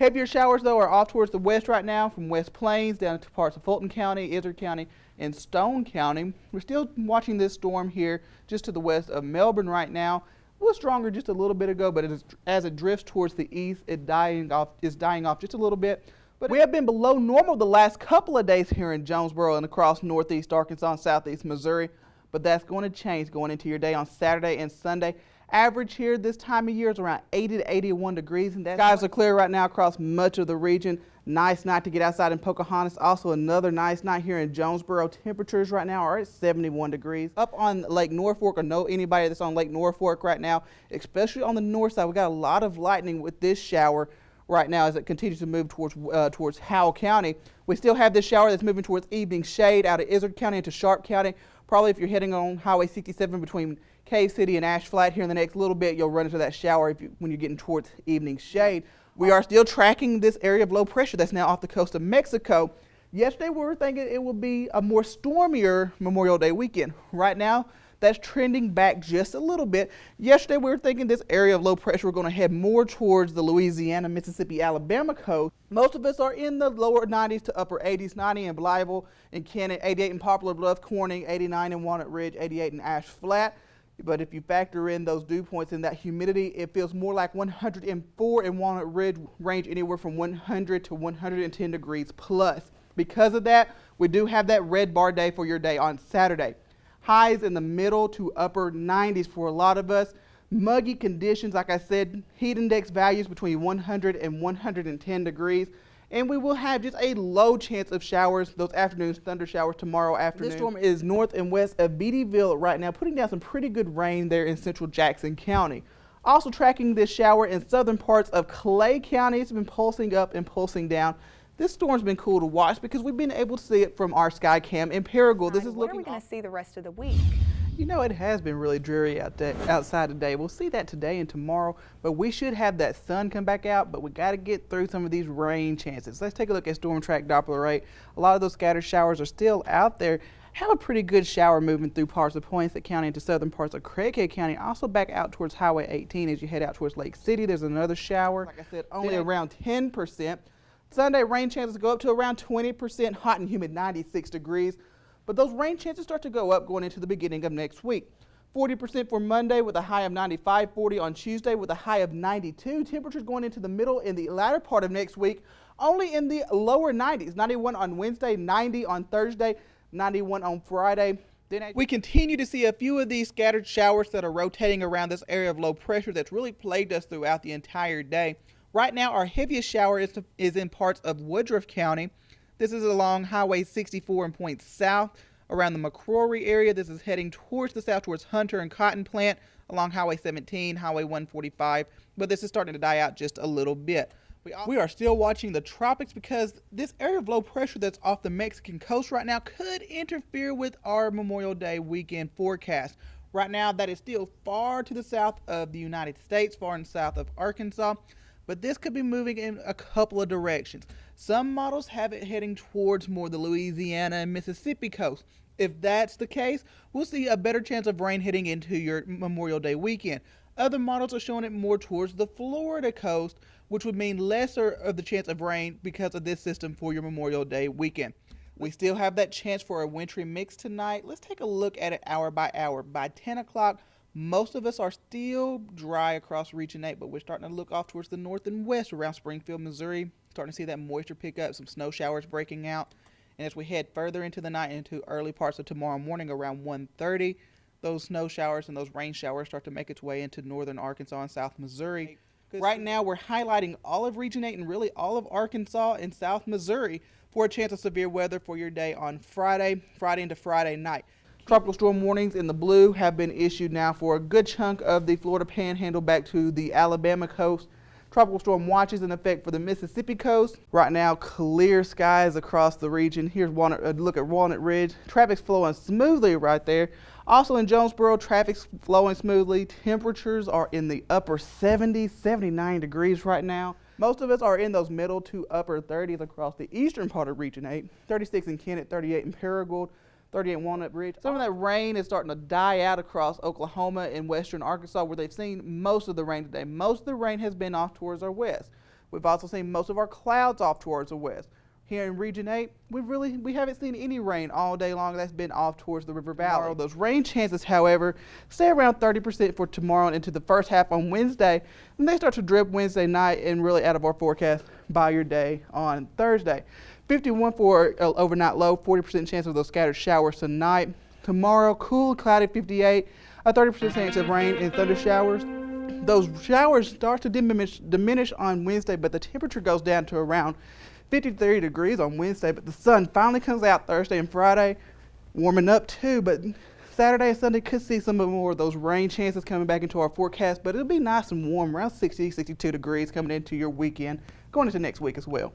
Heavier showers, though, are off towards the west right now, from West Plains down to parts of Fulton County, Izard County, and Stone County. We're still watching this storm here just to the west of Melbourne right now. It was stronger just a little bit ago, but as it drifts towards the east, it's dying off just a little bit. But we have been below normal the last couple of days here in Jonesboro and across northeast Arkansas and southeast Missouri. But that's going to change going into your day on Saturday and Sunday. Average here this time of year is around 80 to 81 degrees, and skies are clear right now across much of the region. Nice night to get outside in Pocahontas. Also another nice night here in Jonesboro. Temperatures right now are at 71 degrees. Up on Lake Norfolk, or know anybody that's on Lake Norfolk right now, especially on the north side, we got a lot of lightning with this shower right now as it continues to move towards Howell County. We still have this shower that's moving towards evening shade out of Izard County into Sharp County. Probably if you're heading on Highway 67 between Cave City and Ash Flat here in the next little bit, you'll run into that shower when you're getting towards evening shade. We are still tracking this area of low pressure that's now off the coast of Mexico. Yesterday we were thinking it would be a more stormier Memorial Day weekend. Right now that's trending back just a little bit. Yesterday we were thinking this area of low pressure we're going to head more towards the Louisiana, Mississippi, Alabama coast. Most of us are in the lower 90s to upper 80s, 90 in Blytheville and Kennet, 88 in Poplar Bluff, Corning, 89 in Walnut Ridge, 88 in Ash Flat. But if you factor in those dew points and that humidity, it feels more like 104 in Walnut Ridge, range anywhere from 100 to 110 degrees plus. Because of that, we do have that red bar day for your day on Saturday. Highs in the middle to upper 90s for a lot of us. Muggy conditions, like I said, heat index values between 100 and 110 degrees. And we will have just a low chance of showers, those afternoons, thunder showers tomorrow afternoon. This storm is north and west of Beattyville right now, putting down some pretty good rain there in central Jackson County. Also tracking this shower in southern parts of Clay County. It's been pulsing up and pulsing down. This storm's been cool to watch because we've been able to see it from our sky cam in Paragould. This is what are we going to see the rest of the week? You know, it has been really dreary outside today. We'll see that today and tomorrow, but we should have that sun come back out, but we got to get through some of these rain chances. Let's take a look at storm track Doppler rate. A lot of those scattered showers are still out there. Have a pretty good shower moving through parts of Poinsett County into southern parts of Craighead County. Also back out towards Highway 18 as you head out towards Lake City. There's another shower. Like I said, only around 10%. Sunday rain chances go up to around 20%, hot and humid 96 degrees. But those rain chances start to go up going into the beginning of next week. 40% for Monday with a high of 95, 40 on Tuesday with a high of 92. Temperatures going into the middle and the latter part of next week, only in the lower 90s. 91 on Wednesday, 90 on Thursday, 91 on Friday. Then we continue to see a few of these scattered showers that are rotating around this area of low pressure that's really plagued us throughout the entire day. Right now, our heaviest shower is in parts of Woodruff County. This is along Highway 64 and points south around the McCrory area. This is heading towards the south towards Hunter and Cotton Plant along Highway 17, Highway 145, but this is starting to die out just a little bit. We are still watching the tropics because this area of low pressure that's off the Mexican coast right now could interfere with our Memorial Day weekend forecast. Right now, that is still far to the south of the United States, far in south of Arkansas. But this could be moving in a couple of directions. Some models have it heading towards more the Louisiana and Mississippi coast. If that's the case, we'll see a better chance of rain heading into your Memorial Day weekend. Other models are showing it more towards the Florida coast, which would mean lesser of the chance of rain because of this system for your Memorial Day weekend. We still have that chance for a wintry mix tonight. Let's take a look at it hour by hour. By 10 o'clock, most of us are still dry across Region 8, but we're starting to look off towards the north and west around Springfield, Missouri. Starting to see that moisture pick up, some snow showers breaking out. And as we head further into the night, into early parts of tomorrow morning around 1:30, those snow showers and those rain showers start to make its way into northern Arkansas and south Missouri. Right now, we're highlighting all of Region 8 and really all of Arkansas and south Missouri for a chance of severe weather for your day on Friday into Friday night. Tropical storm warnings in the blue have been issued now for a good chunk of the Florida Panhandle back to the Alabama coast. Tropical storm watches in effect for the Mississippi coast. Right now, clear skies across the region. Here's a look at Walnut Ridge. Traffic's flowing smoothly right there. Also in Jonesboro, traffic's flowing smoothly. Temperatures are in the upper 70s, 79 degrees right now. Most of us are in those middle to upper 30s across the eastern part of Region 8. 36 in Kennet, 38 in Paragould, 38 in Walnut Ridge. Some of that rain is starting to die out across Oklahoma and western Arkansas where they've seen most of the rain today. Most of the rain has been off towards our west. We've also seen most of our clouds off towards the west. Here in Region 8, we haven't seen any rain all day long. That's been off towards the river valley. Tomorrow, those rain chances, however, stay around 30% for tomorrow and into the first half on Wednesday. And they start to drip Wednesday night and really out of our forecast by your day on Thursday. 51 for overnight low, 40% chance of those scattered showers tonight. Tomorrow, cool, cloudy, 58, a 30% chance of rain and thunder showers. Those showers start to diminish on Wednesday, but the temperature goes down to around 53 degrees on Wednesday, but the sun finally comes out Thursday and Friday, warming up too, but Saturday and Sunday could see some more of those rain chances coming back into our forecast, but it'll be nice and warm, around 60, 62 degrees coming into your weekend, going into next week as well.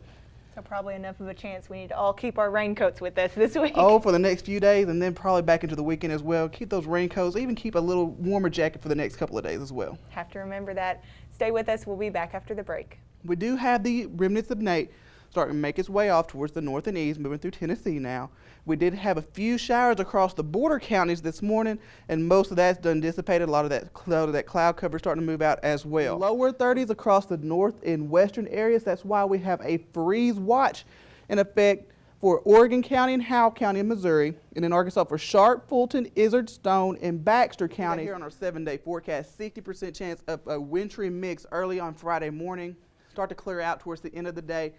So probably enough of a chance we need to all keep our raincoats with us this week. Oh, for the next few days, and then probably back into the weekend as well. Keep those raincoats, even keep a little warmer jacket for the next couple of days as well. Have to remember that. Stay with us. We'll be back after the break. We do have the remnants of Nate starting to make its way off towards the north and east, moving through Tennessee now. We did have a few showers across the border counties this morning, and most of that's done dissipated. A lot of that cloud cover starting to move out as well. Lower 30s across the north and western areas. That's why we have a freeze watch in effect for Oregon County and Howell County in Missouri, and in Arkansas for Sharp, Fulton, Izard, Stone, and Baxter County. Here on our 7-day forecast, 60% chance of a wintry mix early on Friday morning. Start to clear out towards the end of the day.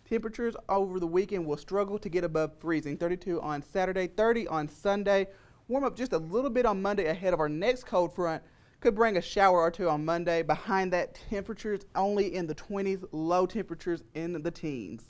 Temperatures over the weekend will struggle to get above freezing. 32 on Saturday, 30 on Sunday. Warm up just a little bit on Monday ahead of our next cold front. Could bring a shower or two on Monday. Behind that, temperatures only in the 20s, low temperatures in the teens.